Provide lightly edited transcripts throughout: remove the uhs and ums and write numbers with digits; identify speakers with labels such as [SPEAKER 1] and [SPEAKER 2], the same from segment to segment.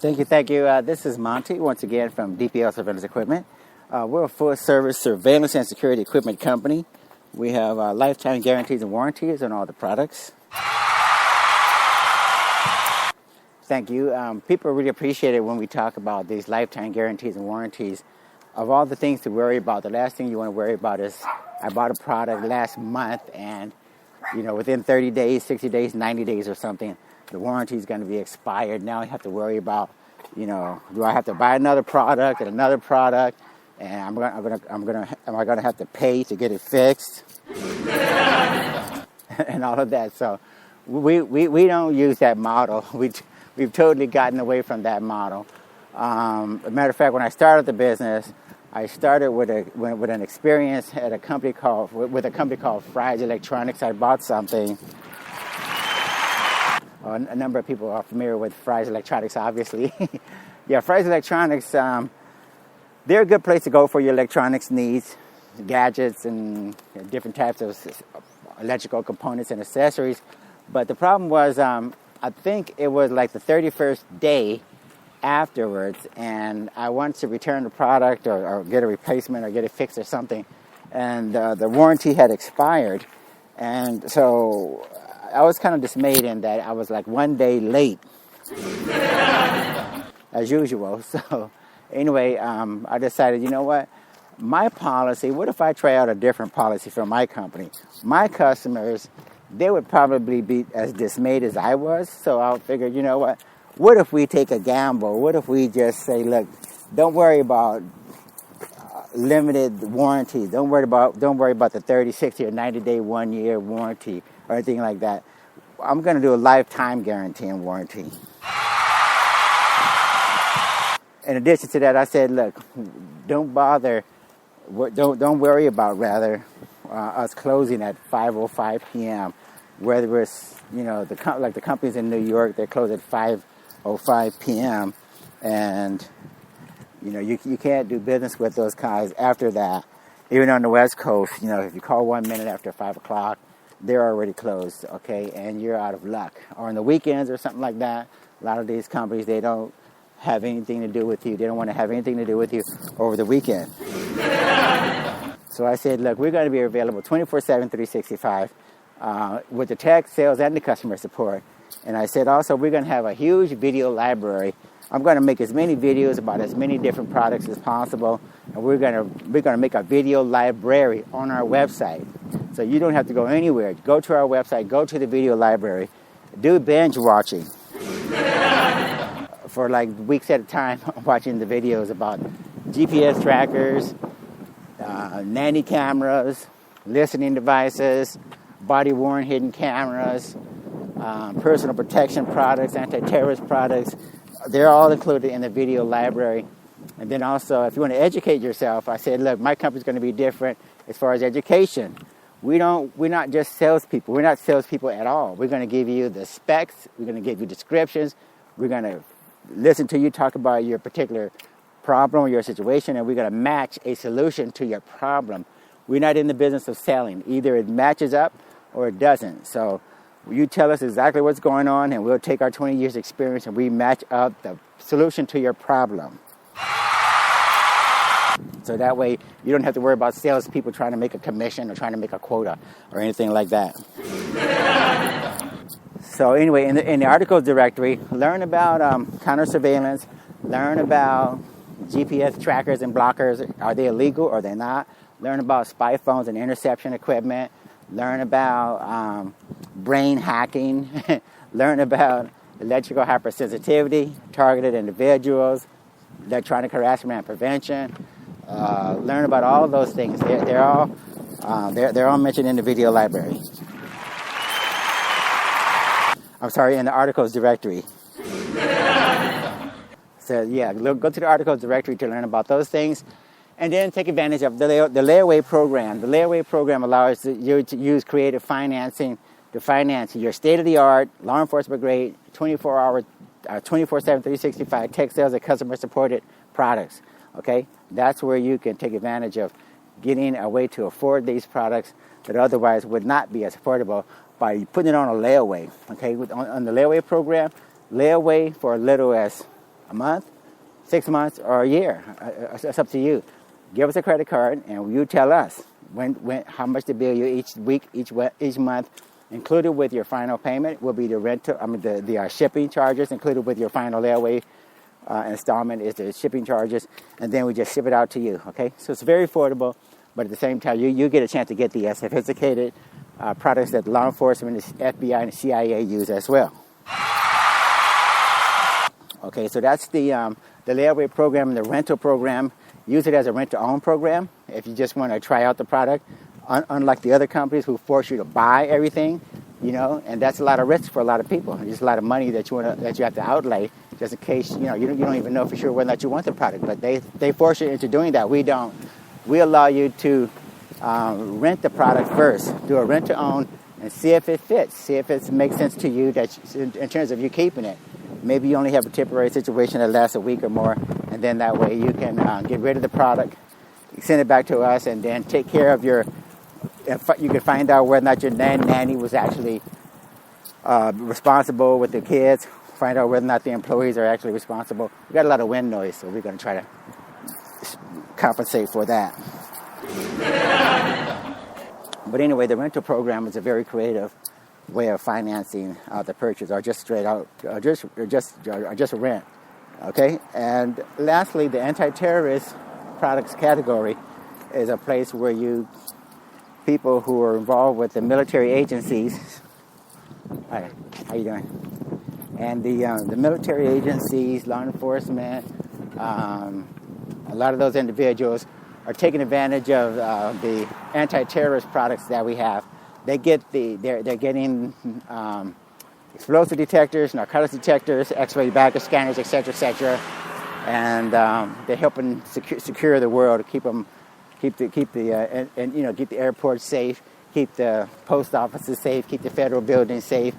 [SPEAKER 1] Thank you. This is Monty, once again, from DPL Surveillance Equipment. We're a full-service surveillance and security equipment company. We have lifetime guarantees and warranties on all the products. Thank you. People really appreciate it when we talk about these lifetime guarantees and warranties. Of all the things to worry about, the last thing you want to worry about is, I bought a product last month and, within 30 days, 60 days, 90 days or something, the warranty is going to be expired. Now I have to worry about, do I have to buy another product and another product, and am I going to have to pay to get it fixed, and all of that. So we don't use that model. We've totally gotten away from that model. As a matter of fact, when I started the business, I started with an experience at a company called Fry's Electronics. I bought something. A number of people are familiar with Fry's Electronics, obviously. Yeah, Fry's Electronics, they're a good place to go for your electronics needs, gadgets, and different types of electrical components and accessories. But the problem was, I think it was like the 31st day afterwards, and I wanted to return the product or get a replacement or get it fixed or something, and the warranty had expired. And so I was kind of dismayed in that I was like one day late, as usual. So anyway, I decided, you know what? My policy, what if I try out a different policy for my company? My customers, they would probably be as dismayed as I was. So I figured, you know what if we take a gamble? What if we just say, look, don't worry about limited warranty. Don't worry about the 30, 60, or 90-day, 1-year warranty or anything like that. I'm going to do a lifetime guarantee and warranty. In addition to that, I said, look, don't worry about us closing at 5:05 p.m. Whether it's like the companies in New York, they close at 5:05 p.m. and you can't do business with those guys after that. Even on the West Coast, if you call 1 minute after 5 o'clock, they're already closed, okay, and you're out of luck. Or on the weekends or something like that, a lot of these companies, they don't have anything to do with you. They don't want to have anything to do with you over the weekend. So I said, look, we're going to be available 24/7, 365 with the tech, sales, and the customer support. And I said also, we're going to have a huge video library. I'm going to make as many videos about as many different products as possible, and we're going to make a video library on our website. So you don't have to go anywhere. Go to our website, go to the video library, do binge watching for like weeks at a time, watching the videos about GPS trackers, Nanny cameras, listening devices, body-worn hidden cameras, personal protection products, anti-terrorist products. They're all included in the video library. And then also, if you want to educate yourself, I said, look, my company's going to be different as far as education. We're not just salespeople. We're not salespeople at all. We're going to give you the specs. We're going to give you descriptions. We're going to listen to you talk about your particular problem or your situation, and we're going to match a solution to your problem. We're not in the business of selling. Either it matches up or it doesn't. So you tell us exactly what's going on, and we'll take our 20 years experience and we match up the solution to your problem. So that way you don't have to worry about salespeople trying to make a commission or trying to make a quota or anything like that. So anyway, in the articles directory, learn about counter surveillance, learn about GPS trackers and blockers. Are they illegal or are they not? Learn about spy phones and interception equipment. Learn about brain hacking. Learn about electrical hypersensitivity, targeted individuals, electronic harassment and prevention. Learn about all of those things. They're all mentioned in the video library. I'm sorry, in the articles directory. So yeah, go to the articles directory to learn about those things. And then take advantage of the Layaway program. The Layaway program allows you to use creative financing to finance your state-of-the-art, law enforcement grade, 24/7, 365 tech sales and customer supported products. Okay, that's where you can take advantage of getting a way to afford these products that otherwise would not be as affordable by putting it on a layaway. Okay, on the Layaway program, layaway for as little as a month, 6 months, or a year. It's up to you. Give us a credit card, and you tell us how much to bill you each week, each month. Included with your final payment will be the rental. The shipping charges. Included with your final layaway installment is the shipping charges, and then we just ship it out to you. Okay, so it's very affordable, but at the same time, you get a chance to get the sophisticated products that law enforcement, the FBI, and the CIA use as well. Okay, so that's the layaway program and the rental program. Use it as a rent-to-own program if you just want to try out the product. Unlike the other companies who force you to buy everything, and that's a lot of risk for a lot of people. There's a lot of money that you have to outlay just in case you don't even know for sure whether or not you want the product. But they force you into doing that. We don't. We allow you to rent the product first, do a rent-to-own, and see if it fits. See if it makes sense to you in terms of you keeping it. Maybe you only have a temporary situation that lasts a week or more, and then that way you can get rid of the product, send it back to us, and then take care of your. You can find out whether or not your nanny was actually responsible with the kids. Find out whether or not the employees are actually responsible. We got a lot of wind noise, so we're going to try to compensate for that. But anyway, the rental program is a very creative way of financing the purchase, or just straight out, or just rent. Okay, and lastly, the anti-terrorist products category is a place where people who are involved with the military agencies. Hi, how you doing? And the military agencies, law enforcement, a lot of those individuals are taking advantage of the anti-terrorist products that we have. They're getting explosive detectors, narcotics detectors, X-ray baggage scanners, etc., and they're helping secure the world, keep the airports safe, keep the post offices safe, keep the federal buildings safe,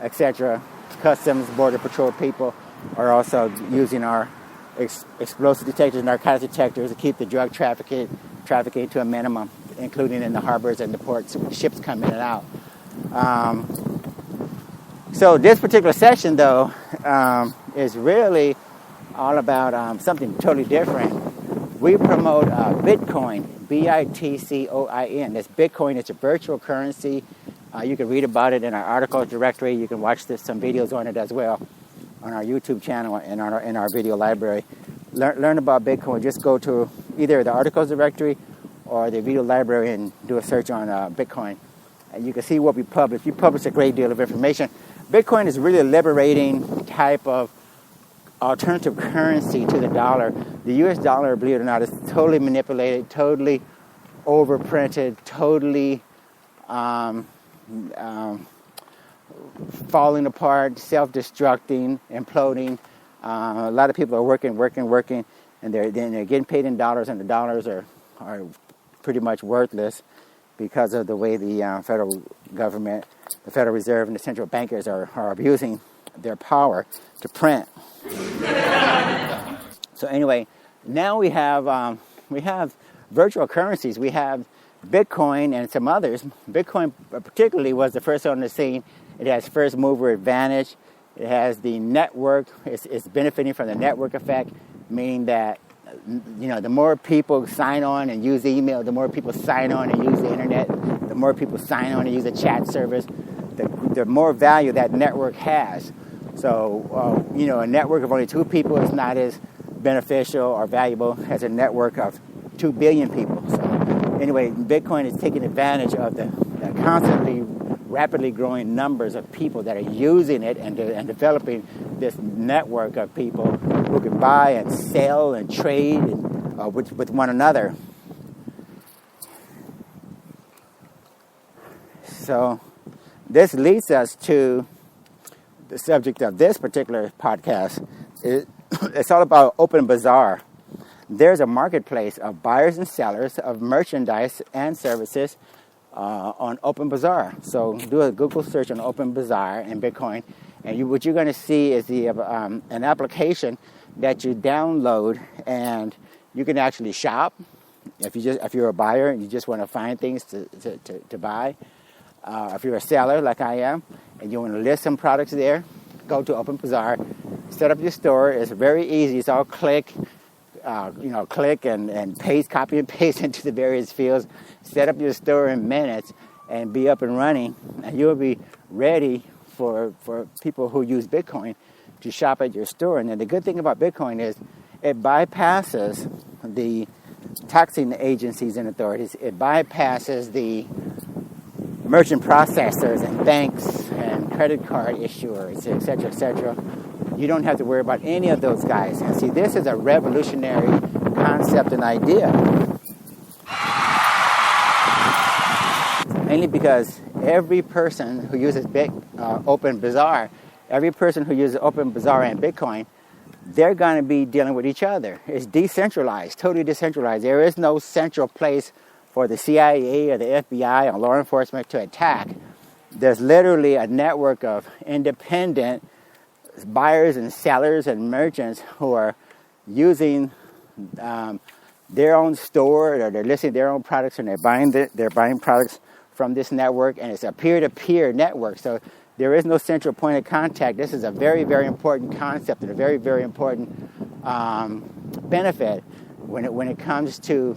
[SPEAKER 1] etc. Customs, Border Patrol people are also using our explosive detectors, narcotics detectors to keep the drug trafficking to a minimum, including in the harbors and the ports where ships come in and out. So this particular session, though, is really all about something totally different. We promote Bitcoin, Bitcoin. This Bitcoin is a virtual currency. You can read about it in our articles directory. You can watch some videos on it as well on our YouTube channel and in our video library. Learn about Bitcoin. Just go to either the articles directory or the video library and do a search on Bitcoin. And you can see what we publish. We publish a great deal of information. Bitcoin is really a liberating type of alternative currency to the dollar. The U.S. dollar, believe it or not, is totally manipulated, totally overprinted, totally falling apart, self-destructing, imploding. A lot of people are working, and they're getting paid in dollars, and the dollars are pretty much worthless because of the way the federal government, the Federal Reserve, and the central bankers are abusing their power to print. So anyway, now we have virtual currencies. We have Bitcoin and some others. Bitcoin particularly was the first on the scene. It has first mover advantage. It has the network. It's benefiting from the network effect, meaning that the more people sign on and use email, the more people sign on and use the internet, the more people sign on and use a chat service, the more value that network has. So, a network of only 2 people is not as beneficial or valuable as a network of 2 billion people. So, anyway, Bitcoin is taking advantage of the constantly, rapidly growing numbers of people that are using it and developing this network of people who can buy and sell and trade with one another. So, this leads us to the subject of this particular podcast. It's all about OpenBazaar. There's a marketplace of buyers and sellers of merchandise and services on OpenBazaar. So do a Google search on OpenBazaar and Bitcoin, and what you're going to see is an application that you download, and you can actually shop. If you're a buyer and you just want to find things to buy, if you're a seller like I am, and you want to list some products there, go to OpenBazaar, set up your store. It's very easy. It's all click and paste, copy and paste into the various fields. Set up your store in minutes and be up and running, and you'll be ready for people who use Bitcoin to shop at your store. And then the good thing about Bitcoin is it bypasses the taxing agencies and authorities. It bypasses the merchant processors and banks and credit card issuers, et cetera, et cetera. You don't have to worry about any of those guys. And see, this is a revolutionary concept and idea. Mainly because every person who uses OpenBazaar, every person who uses OpenBazaar and Bitcoin, they're going to be dealing with each other. It's decentralized, totally decentralized. There is no central place for the CIA or the FBI or law enforcement to attack. There's literally a network of independent buyers and sellers and merchants who are using their own store, or they're listing their own products, and they're buying products from this network, and it's a peer-to-peer network. So there is no central point of contact. This is a very, very important concept and a very, very important benefit when it comes to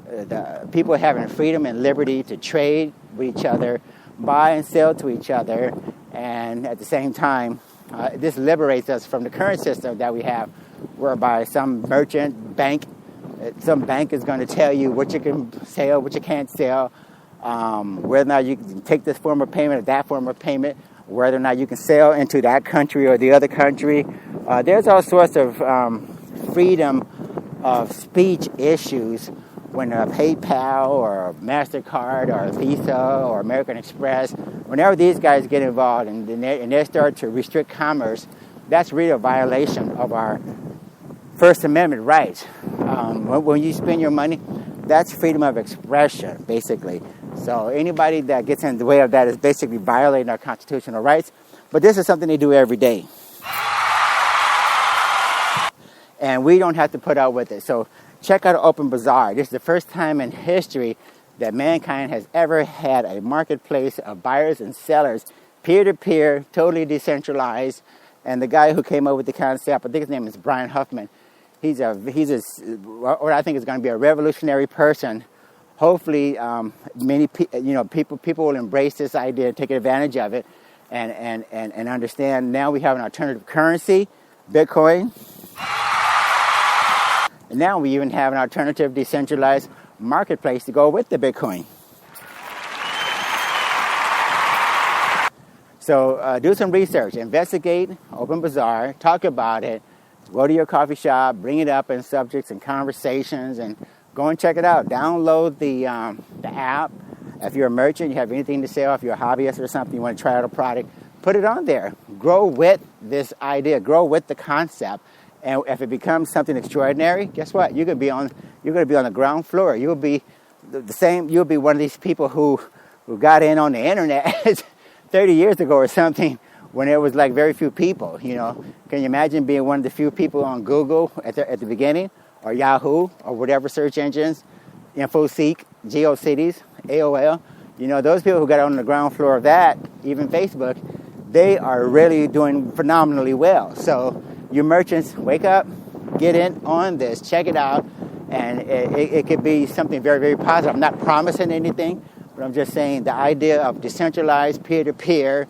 [SPEAKER 1] the people having freedom and liberty to trade with each other, buy and sell to each other, and at the same time, this liberates us from the current system that we have, whereby some bank is going to tell you what you can sell, what you can't sell, whether or not you can take this form of payment or that form of payment, whether or not you can sell into that country or the other country. There's all sorts of freedom of speech issues when PayPal or MasterCard or Visa or American Express, whenever these guys get involved and they start to restrict commerce, that's really a violation of our First Amendment rights. When you spend your money, that's freedom of expression, basically. So anybody that gets in the way of that is basically violating our constitutional rights. But this is something they do every day. And we don't have to put up with it. So check out OpenBazaar. This is the first time in history that mankind has ever had a marketplace of buyers and sellers, peer-to-peer, totally decentralized. And the guy who came up with the concept, I think his name is Brian Huffman. He's what I think is going to be a revolutionary person. Hopefully, many people will embrace this idea, take advantage of it, and understand. Now we have an alternative currency, Bitcoin. And now we even have an alternative decentralized marketplace to go with the Bitcoin. So do some research, investigate OpenBazaar, talk about it, go to your coffee shop, bring it up in subjects and conversations, and go and check it out. Download the app. If you're a merchant, you have anything to sell, if you're a hobbyist or something, you want to try out a product, put it on there. Grow with this idea, grow with the concept. And if it becomes something extraordinary, guess what? You're going to be on the ground floor. You'll be the same. You'll be one of these people who got in on the internet 30 years ago or something, when there was like very few people. You know, can you imagine being one of the few people on Google at the beginning, or Yahoo, or whatever search engines, InfoSeek, GeoCities, AOL? You know, those people who got on the ground floor of that, even Facebook, they are really doing phenomenally well. So you merchants, wake up, get in on this, check it out, and it could be something very, very positive. I'm not promising anything, but I'm just saying the idea of decentralized peer-to-peer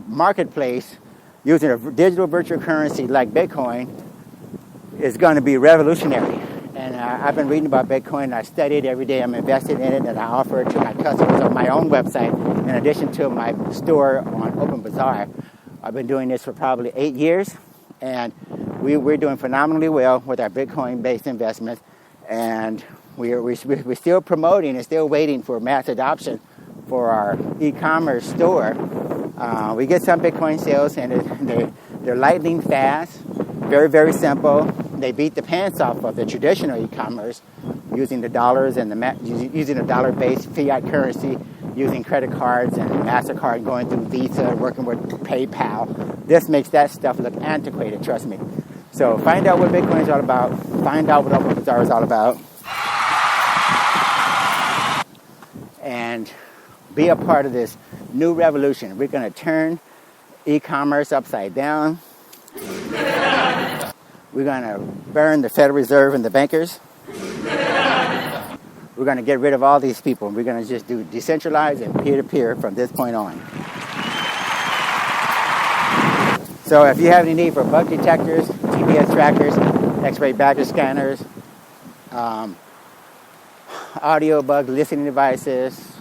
[SPEAKER 1] marketplace using a digital virtual currency like Bitcoin is going to be revolutionary. And I've been reading about Bitcoin. I study it every day. I'm invested in it, and I offer it to my customers on my own website in addition to my store on OpenBazaar. I've been doing this for probably 8 years, and we're doing phenomenally well with our Bitcoin-based investments, and we're still promoting and still waiting for mass adoption for our e-commerce store. We get some Bitcoin sales, and they're lightning fast, very, very simple. They beat the pants off of the traditional e-commerce using the dollars and using a dollar-based fiat currency, using credit cards and MasterCard, going through Visa, working with PayPal. This makes that stuff look antiquated, trust me. So find out what Bitcoin is all about. Find out what OpenBazaar is all about. And be a part of this new revolution. We're going to turn e-commerce upside down. We're going to burn the Federal Reserve and the bankers. We're going to get rid of all these people. We're going to just do decentralized and peer-to-peer from this point on. So if you have any need for bug detectors, GPS trackers, X-ray badger scanners, audio bug listening devices,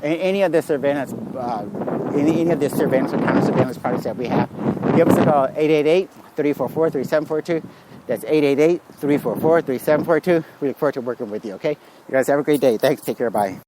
[SPEAKER 1] any of the surveillance, any of the surveillance or counter-surveillance products that we have, give us a call, 888-344-3742. That's 888-344-3742. We look forward to working with you, okay? You guys have a great day. Thanks. Take care. Bye.